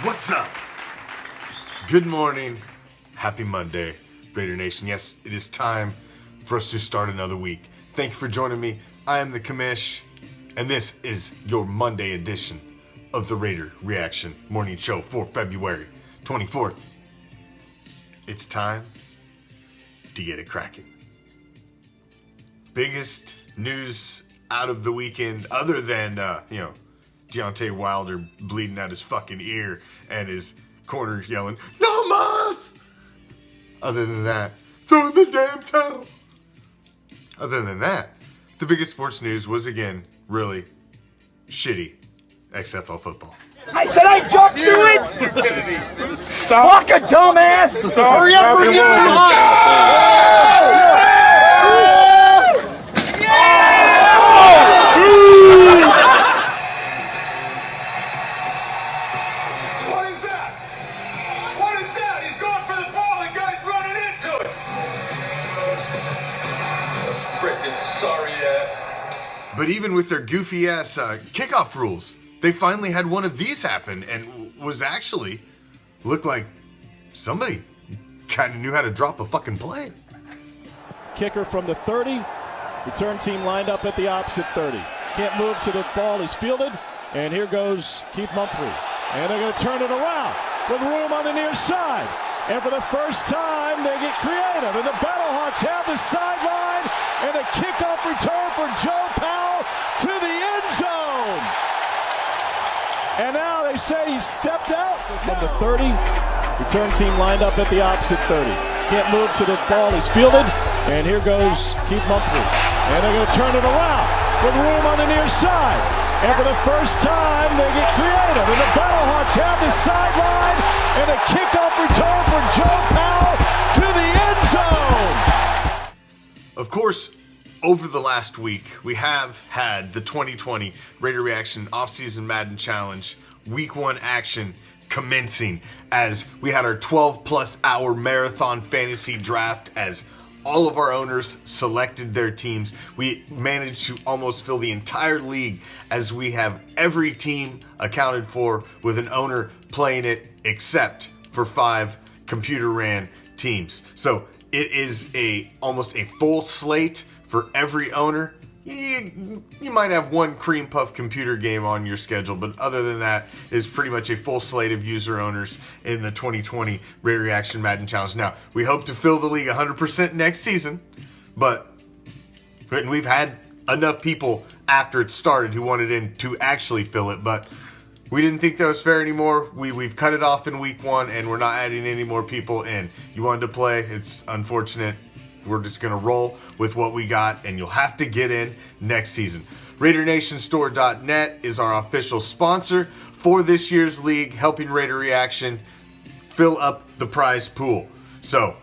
What's up? Good morning. Happy Monday, Raider Nation. Yes, it is time for us to start another week. Thank you for joining me. I am the Commish, and this is your Monday edition of the Raider Reaction Morning Show for February 24th. It's time to get it cracking. Biggest news out of the weekend, other than, Deontay Wilder bleeding out his fucking ear and his corner yelling, "No mas!" Other than that, throw the damn towel. Other than that, the biggest sports news was again really shitty XFL football. I said I jumped you it! Stop. Fuck a dumbass! Stop. Hurry up, bring it What is that? What is that? He's going for the ball. The guy's running into it. Frickin' sorry ass. But even with their goofy ass kickoff rules, they finally had one of these happen and was actually looked like somebody kind of knew how to drop a fucking play. Kicker from the 30. Return team lined up at the opposite 30. Can't move to the ball. He's fielded. And here goes Keith Mumphrey. And they're going to turn it around with room on the near side. And for the first time, they get creative. And the Battlehawks have the sideline. And a kickoff return for Joe Powell to the end zone. And now they say he stepped out from the 30. Return team lined up at the opposite 30. Can't move to the ball. He's fielded. And here goes Keith Mumphrey. And they're going to turn it around with room on the near side. And for the first time, they get creative. And the Battlehawks have the sideline. And a kickoff return for Joe Powell to the end zone. Of course, over the last week, we have had the 2020 Raider Reaction Offseason Madden Challenge Week 1 action commencing as we had our 12-plus hour marathon fantasy draft as all of our owners selected their teams. We managed to almost fill the entire league as we have every team accounted for with an owner playing it except for 5 computer-ran teams. So it is almost a full slate for every owner. You might have one cream puff computer game on your schedule, but other than that, is pretty much a full slate of user owners in the 2020 Raider Reaction Madden Challenge. Now, we hope to fill the league 100% next season, but we've had enough people after it started who wanted in to actually fill it, but we didn't think that was fair anymore. We've cut it off in week 1, and we're not adding any more people in. You wanted to play, it's unfortunate. We're just going to roll with what we got, and you'll have to get in next season. RaiderNationStore.net is our official sponsor for this year's league, helping Raider Reaction fill up the prize pool. So,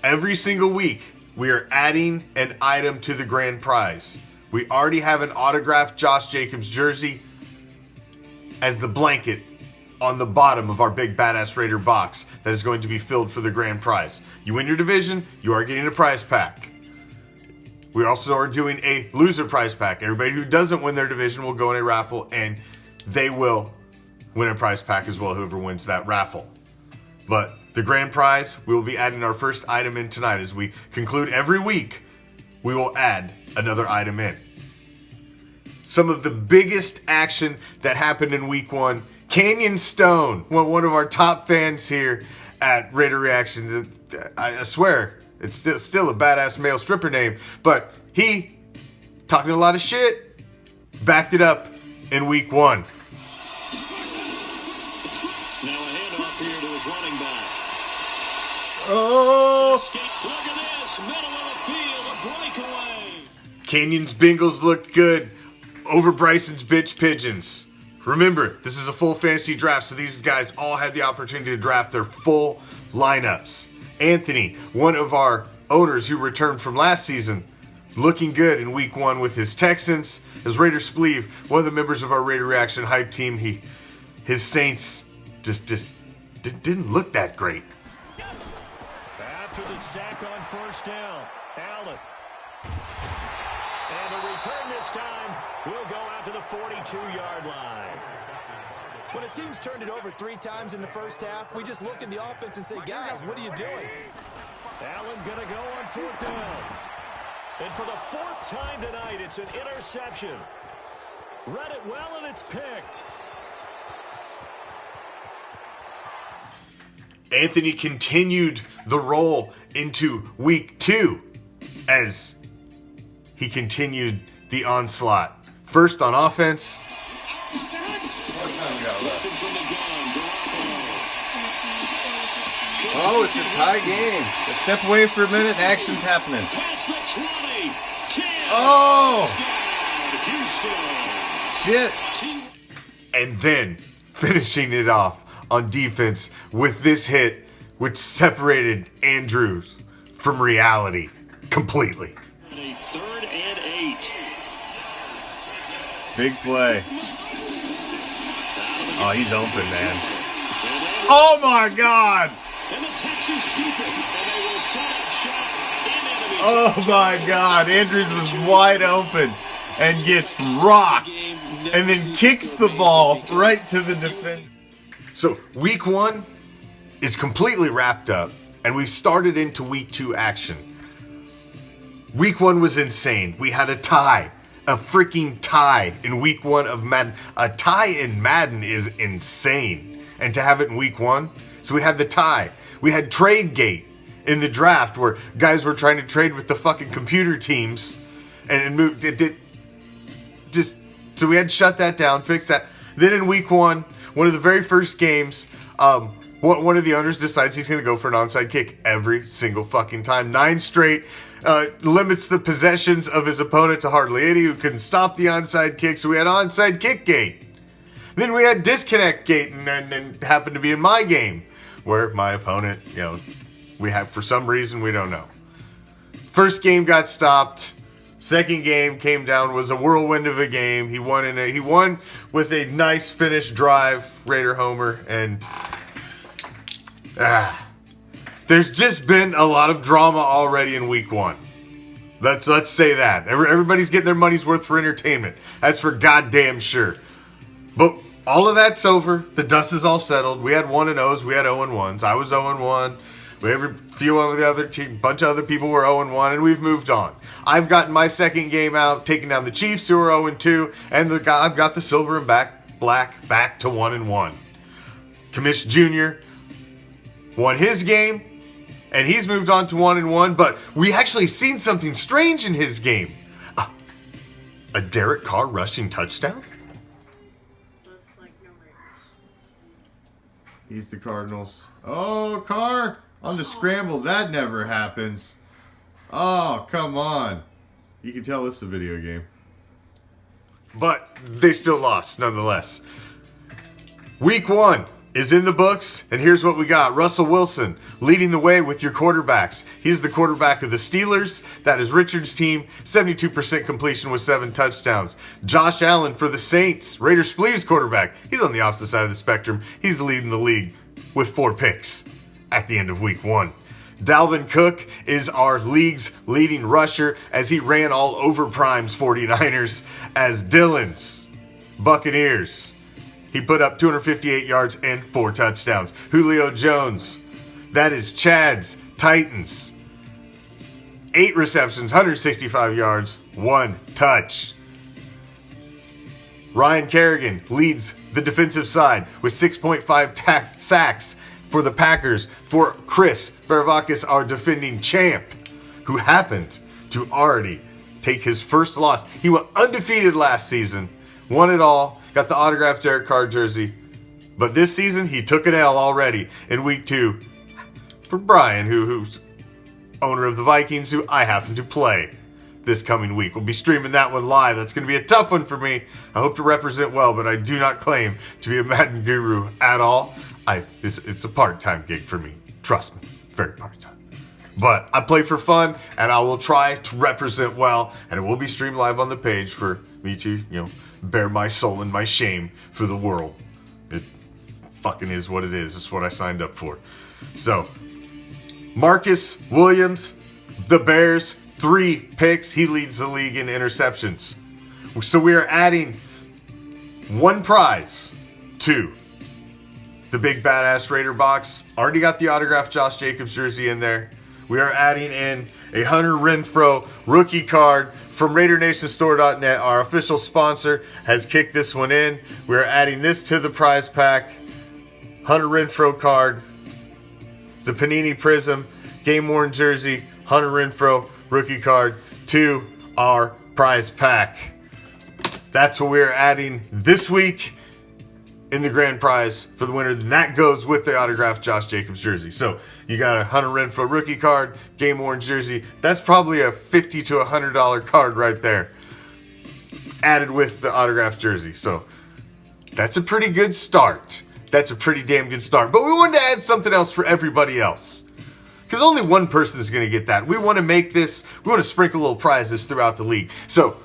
every single week, we are adding an item to the grand prize. We already have an autographed Josh Jacobs jersey as the blanket on the bottom of our big badass Raider box that is going to be filled for the grand prize. You win your division, you are getting a prize pack. We also are doing a loser prize pack. Everybody who doesn't win their division will go in a raffle, and they will win a prize pack as well, whoever wins that raffle. But the grand prize, we will be adding our first item in tonight. As we conclude every week, we will add another item in. Some of the biggest action that happened in week 1, Canyon Stone, one of our top fans here at Raider Reaction. I swear, it's still a badass male stripper name, but he, talking a lot of shit, backed it up in week 1. Now a handoff here to his running back. Oh! Look at this, middle of the field, a breakaway. Canyon's Bengals looked good over Bryson's bitch Pigeons. Remember, this is a full fantasy draft, so these guys all had the opportunity to draft their full lineups. Anthony, one of our owners who returned from last season, looking good in week 1 with his Texans. As Raider Spleeve, one of the members of our Raider Reaction hype team, his Saints just didn't look that great. After the sack on first down, Allen. And the return this time will go out to the 42-yard line. When a team's turned it over 3 times in the first half, we just look at the offense and say, guys, what are you doing? Allen going to go on 4th down. And for the 4th time tonight, it's an interception. Read it well, and it's picked. Anthony continued the roll into week 2 as he continued the onslaught. First on offense. Oh, it's a tie game. Let's step away for a minute. Action's happening. Oh! Shit. And then finishing it off on defense with this hit, which separated Andrews from reality completely. A 3rd and 8. Big play. Oh, he's open, man. Oh, my God. And the Texans scoop it. And they will set up shop in enemy Oh, territory. my God. Andrews was wide open and gets rocked and then kicks the ball right to the defender. So week 1 is completely wrapped up, and we've started into week 2 action. Week 1 was insane. We had a tie. A freaking tie in week 1 of Madden. A tie in Madden is insane. And to have it in week 1. So we had the tie. We had trade gate in the draft where guys were trying to trade with the fucking computer teams. And so we had to shut that down, fix that. Then in week 1, one of the very first games, one of the owners decides he's going to go for an onside kick every single fucking time. 9 straight. Limits the possessions of his opponent to hardly any, who couldn't stop the onside kick. So we had onside kick gate. Then we had disconnect gate, and happened to be in my game, where my opponent, we have, for some reason, we don't know. First game got stopped. Second game came down, was a whirlwind of a game. He won with a nice finish drive, Raider homer, and there's just been a lot of drama already in week 1. Let's say that. Everybody's getting their money's worth for entertainment. That's for goddamn sure. But all of that's over. The dust is all settled. We had 1-0s. We had 0-1s. I was 0-1. We have a few of the other team, bunch of other people were 0-1, and we've moved on. I've gotten my second game out, taking down the Chiefs, who are 0-2, and I've got the silver and black back to 1-1. Commish Jr. won his game, and he's moved on to 1-1, but we actually seen something strange in his game. A Derek Carr rushing touchdown? He's the Cardinals. Oh, Carr on the scramble. That never happens. Oh, come on. You can tell this is a video game. But they still lost, nonetheless. Week 1 is in the books, and here's what we got. Russell Wilson leading the way with your quarterbacks. He's the quarterback of the Steelers. That is Richard's team. 72% completion with 7 touchdowns. Josh Allen for the Saints. Raider Spleeve's quarterback. He's on the opposite side of the spectrum. He's leading the league with 4 picks at the end of week 1. Dalvin Cook is our league's leading rusher as he ran all over Prime's 49ers as Dylan's Buccaneers. He put up 258 yards and 4 touchdowns. Julio Jones, that is Chad's Titans. 8 receptions, 165 yards, 1 touch. Ryan Kerrigan leads the defensive side with 6.5 sacks for the Packers for Chris Varavakis, our defending champ, who happened to already take his first loss. He went undefeated last season, won it all, got the autographed Derek Carr jersey. But this season, he took an L already in week 2 for Brian, who's owner of the Vikings, who I happen to play this coming week. We'll be streaming that one live. That's going to be a tough one for me. I hope to represent well, but I do not claim to be a Madden guru at all. It's a part-time gig for me. Trust me, very part-time. But I play for fun, and I will try to represent well, and it will be streamed live on the page for me to, bear my soul and my shame for the world. It fucking is what it is. It's what I signed up for. So, Marcus Williams, the Bears, 3 picks. He leads the league in interceptions. So we are adding 1 prize to the big badass Raider box. Already got the autographed Josh Jacobs jersey in there. We are adding in a Hunter Renfrow rookie card from RaiderNationStore.net. Our official sponsor has kicked this one in. We're adding this to the prize pack. Hunter Renfrow card. It's a Panini Prism game worn jersey. Hunter Renfrow rookie card to our prize pack. That's what we're adding this week in the grand prize for the winner. And that goes with the autographed Josh Jacobs jersey. So you got a Hunter Renfrow rookie card, game worn jersey. That's probably a $50 to $100 card right there, added with the autographed jersey. So that's a pretty good start. That's a pretty damn good start. But we wanted to add something else for everybody else, because only one person is going to get that. We want to make this, we want to sprinkle little prizes throughout the league. So,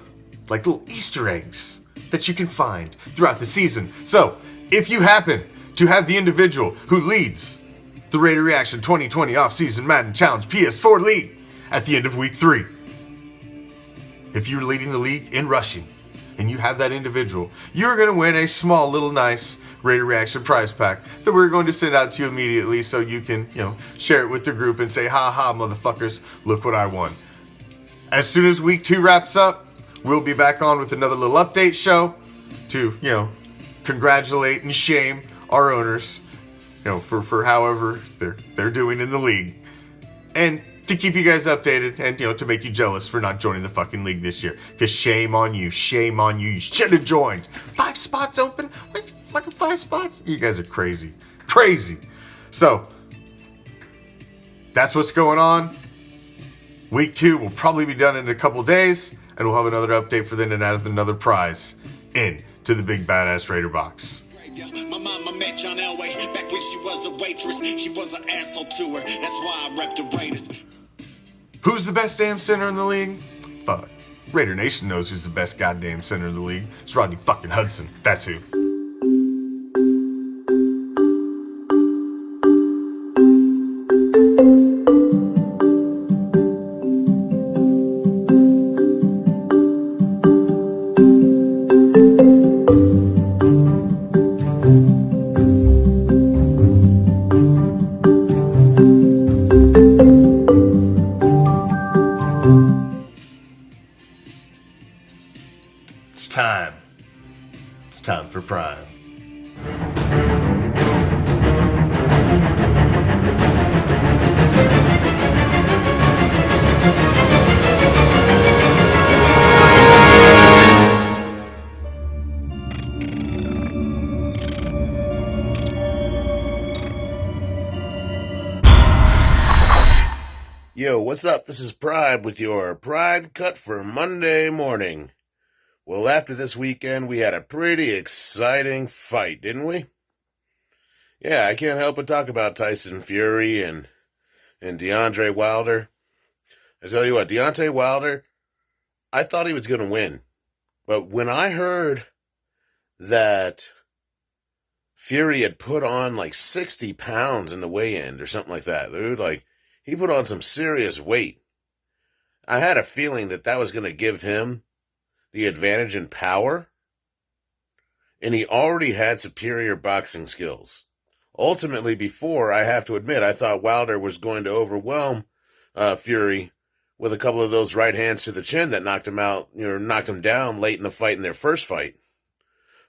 like little Easter eggs that you can find throughout the season. So, if you happen to have the individual who leads the Raider Reaction 2020 Offseason Madden Challenge PS4 League at the end of Week 3, if you're leading the league in rushing and you have that individual, you're going to win a small little nice Raider Reaction prize pack that we're going to send out to you immediately so you can, share it with the group and say, ha ha, motherfuckers, look what I won. As soon as Week 2 wraps up, we'll be back on with another little update show to, congratulate and shame our owners, for however they're doing in the league, and to keep you guys updated and to make you jealous for not joining the fucking league this year. Because shame on you, you should have joined. 5 spots open? Wait, fucking 5 spots? You guys are crazy. So that's what's going on. Week 2 will probably be done in a couple days, and we'll have another update for then and add another prize in to the big badass Raider box. My mama met John Elway back when she was a waitress. She was an asshole to her. That's why I rep the Raiders. Who's the best damn center in the league? Fuck. Raider Nation knows who's the best goddamn center in the league. It's Rodney fucking Hudson. That's who. It's time for Prime. Yo, what's up? This is Prime with your Prime Cut for Monday morning. Well, after this weekend, we had a pretty exciting fight, didn't we? Yeah, I can't help but talk about Tyson Fury and Deontay Wilder. I tell you what, Deontay Wilder, I thought he was going to win. But when I heard that Fury had put on like 60 pounds in the weigh-in or something like that, dude, he put on some serious weight. I had a feeling that was going to give him the advantage in power, and he already had superior boxing skills. Ultimately, before, I have to admit, I thought Wilder was going to overwhelm Fury with a couple of those right hands to the chin that knocked him out, knocked him down late in the fight in their first fight.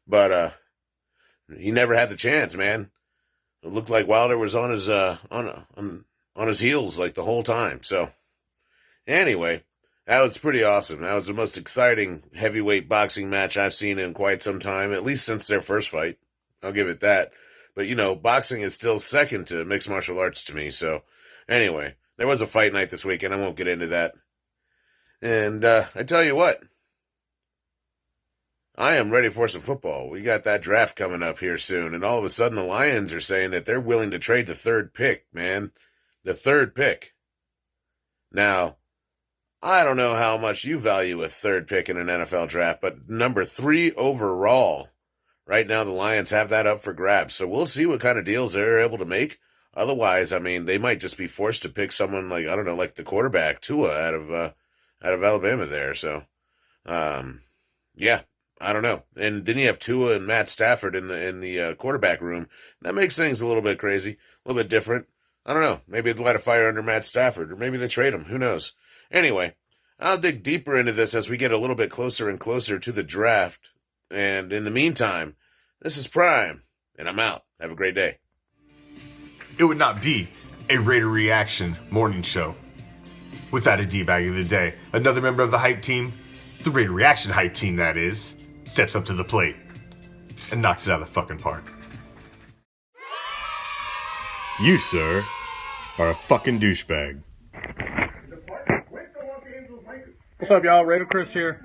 But he never had the chance, man. It looked like Wilder was on his on his heels like the whole time. So, anyway, that was pretty awesome. That was the most exciting heavyweight boxing match I've seen in quite some time, at least since their first fight. I'll give it that. But, boxing is still second to mixed martial arts to me. So, anyway, there was a fight night this weekend. I won't get into that. And I tell you what, I am ready for some football. We got that draft coming up here soon. And all of a sudden, the Lions are saying that they're willing to trade the 3rd pick, man. The 3rd pick. Now, I don't know how much you value a 3rd pick in an NFL draft, but number 3 overall, right now the Lions have that up for grabs. So we'll see what kind of deals they're able to make. Otherwise, they might just be forced to pick someone like the quarterback, Tua, out of Alabama there. So, yeah, I don't know. And then you have Tua and Matt Stafford in the quarterback room. That makes things a little bit crazy, a little bit different. I don't know. Maybe they'd light a fire under Matt Stafford, or maybe they trade him. Who knows? Anyway, I'll dig deeper into this as we get a little bit closer and closer to the draft. And in the meantime, this is Prime, and I'm out. Have a great day. It would not be a Raider Reaction morning show without a D-bag of the day. Another member of the hype team, the Raider Reaction hype team that is, steps up to the plate and knocks it out of the fucking park. You, sir, are a fucking douchebag. What's up, y'all? Raider Chris here.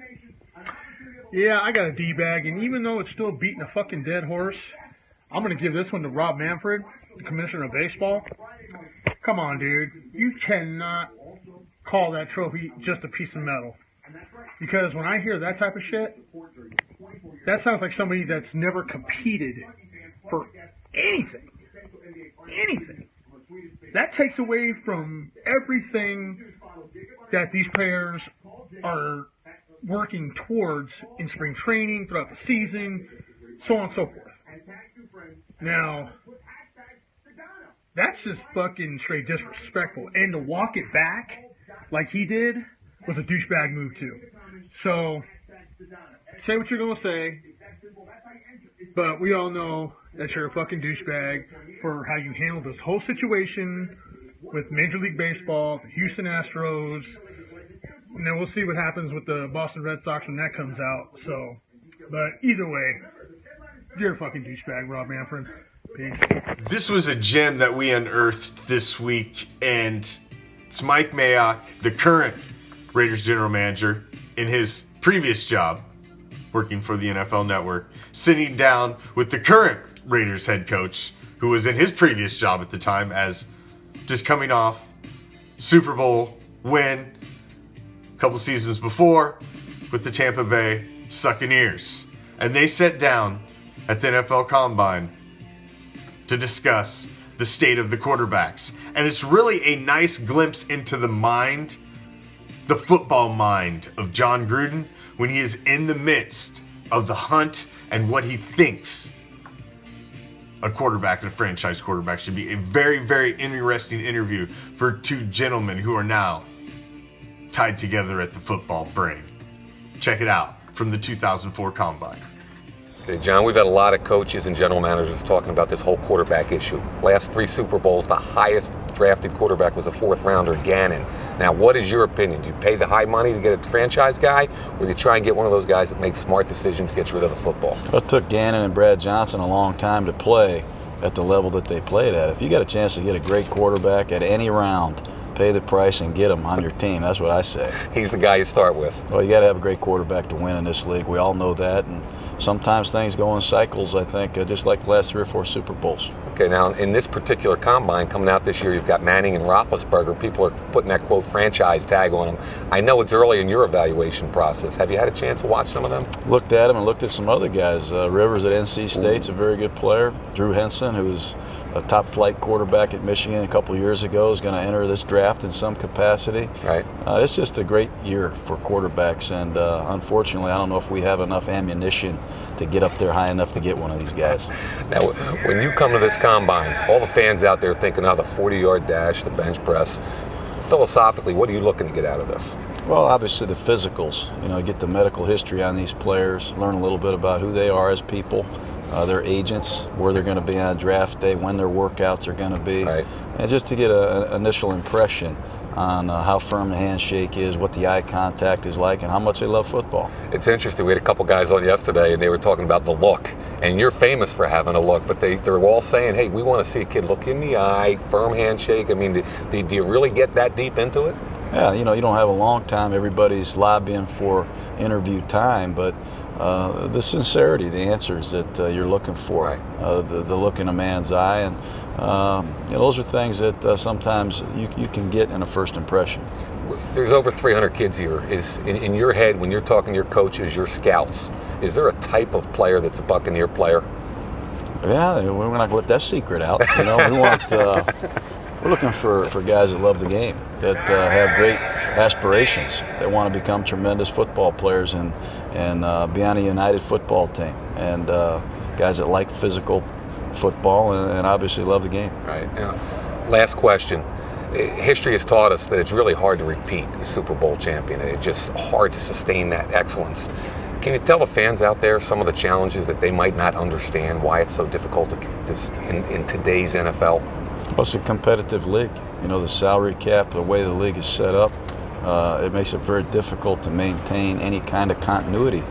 Yeah, I got a D-bag, and even though it's still beating a fucking dead horse, I'm going to give this one to Rob Manfred, the commissioner of baseball. Come on, dude. You cannot call that trophy just a piece of metal. Because when I hear that type of shit, that sounds like somebody that's never competed for anything. Anything. That takes away from everything that these players are working towards in spring training, throughout the season, so on and so forth. Now, that's just fucking straight disrespectful. And to walk it back like he did was a douchebag move too. So, say what you're going to say, but we all know that you're a fucking douchebag for how you handled this whole situation with Major League Baseball, the Houston Astros, and then we'll see what happens with the Boston Red Sox when that comes out. So, but either way, you're a fucking douchebag, Rob Manfred. Peace. This was a gem that we unearthed this week, and it's Mike Mayock, the current Raiders general manager, in his previous job, working for the NFL Network, sitting down with the current Raiders head coach, who was in his previous job at the time as just coming off Super Bowl win a couple seasons before with the Tampa Bay Buccaneers. And they sat down at the NFL Combine to discuss the state of the quarterbacks. And it's really a nice glimpse into the mind, the football mind of John Gruden when he is in the midst of the hunt and what he thinks a quarterback and a franchise quarterback should be. A very, very interesting interview for two gentlemen who are now tied together at the football brain. Check it out from the 2004 Combine. Okay, John, we've had a lot of coaches and general managers talking about this whole quarterback issue. Last 3 Super Bowls, the highest drafted quarterback was a 4th rounder, Gannon. Now, what is your opinion? Do you pay the high money to get a franchise guy, or do you try and get one of those guys that makes smart decisions, gets rid of the football? It took Gannon and Brad Johnson a long time to play at the level that they played at. If you got a chance to get a great quarterback at any round, pay the price and get him on your team. That's what I say. He's the guy you start with. Well, you got to have a great quarterback to win in this league. We all know that, and sometimes things go in cycles, I think, just like the last 3 or 4 Super Bowls. Okay, now in this particular combine coming out this year, you've got Manning and Roethlisberger. People are putting that, quote, franchise tag on them. I know it's early in your evaluation process. Have you had a chance to watch some of them? Looked at them and looked at some other guys. Rivers at NC State's a very good player. Drew Henson, who was a top flight quarterback at Michigan a couple years ago, is going to enter this draft in some capacity. Right. It's just a great year for quarterbacks, and unfortunately, I don't know if we have enough ammunition to get up there high enough to get one of these guys. Now, when you come to this combine, all the fans out there thinking, oh, the 40-yard dash, the bench press. Philosophically, what are you looking to get out of this? Well, obviously the physicals. You know, get the medical history on these players, learn a little bit about who they are as people, their agents, where they're going to be on draft day, when their workouts are going to be, right, and just to get an initial impression on how firm the handshake is, what the eye contact is like, and how much they love football. It's interesting. We had a couple guys on yesterday, and they were talking about the look. And you're famous for having a look, but they're all saying, hey, we want to see a kid look in the eye, firm handshake. I mean, do you really get that deep into it? Yeah, you know, you don't have a long time. Everybody's lobbying for interview time, but the sincerity, the answers that you're looking for, right, the look in a man's eye, and you know, those are things that sometimes you can get in a first impression. There's over 300 kids here. Is in your head, when you're talking to your coaches, your scouts, is there a type of player that's a Buccaneer player? Yeah, we're not going to let that secret out. You know, we want we're looking for guys that love the game, that have great aspirations, that want to become tremendous football players, and and be on a united football team. And guys that like physical football and obviously love the game. Right. Now, last question. History has taught us that it's really hard to repeat a Super Bowl champion. It's just hard to sustain that excellence. Can you tell the fans out there some of the challenges that they might not understand, why it's so difficult in today's NFL? Well, it's a competitive league. You know, the salary cap, the way the league is set up, it makes it very difficult to maintain any kind of continuity,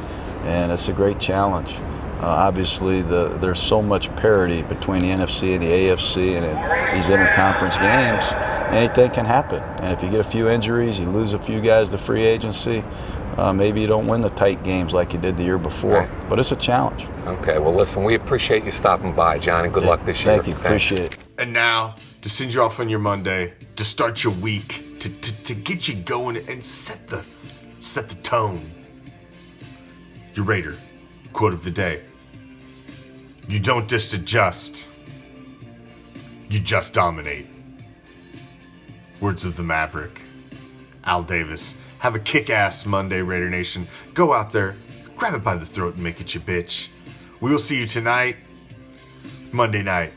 and it's a great challenge. Obviously, there's so much parity between the NFC and the AFC and in these interconference games, anything can happen. And if you get a few injuries, you lose a few guys to free agency, maybe you don't win the tight games like you did the year before. Right. But it's a challenge. Okay, well, listen, we appreciate you stopping by, John, and good luck this year. Thank you. Appreciate it. And now, to send you off on your Monday, to start your week, to get you going and set the tone. Your Raider quote of the day. You don't just adjust. You just dominate. Words of the Maverick. Al Davis. Have a kick-ass Monday, Raider Nation. Go out there, grab it by the throat and make it your bitch. We will see you tonight, Monday night,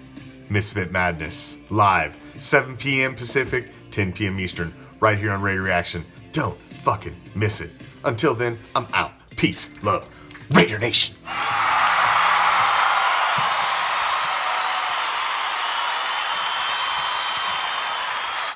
Misfit Madness, live, 7 p.m. Pacific, 10 p.m. Eastern, right here on Raider Reaction. Don't fucking miss it. Until then, I'm out. Peace, love, Raider Nation.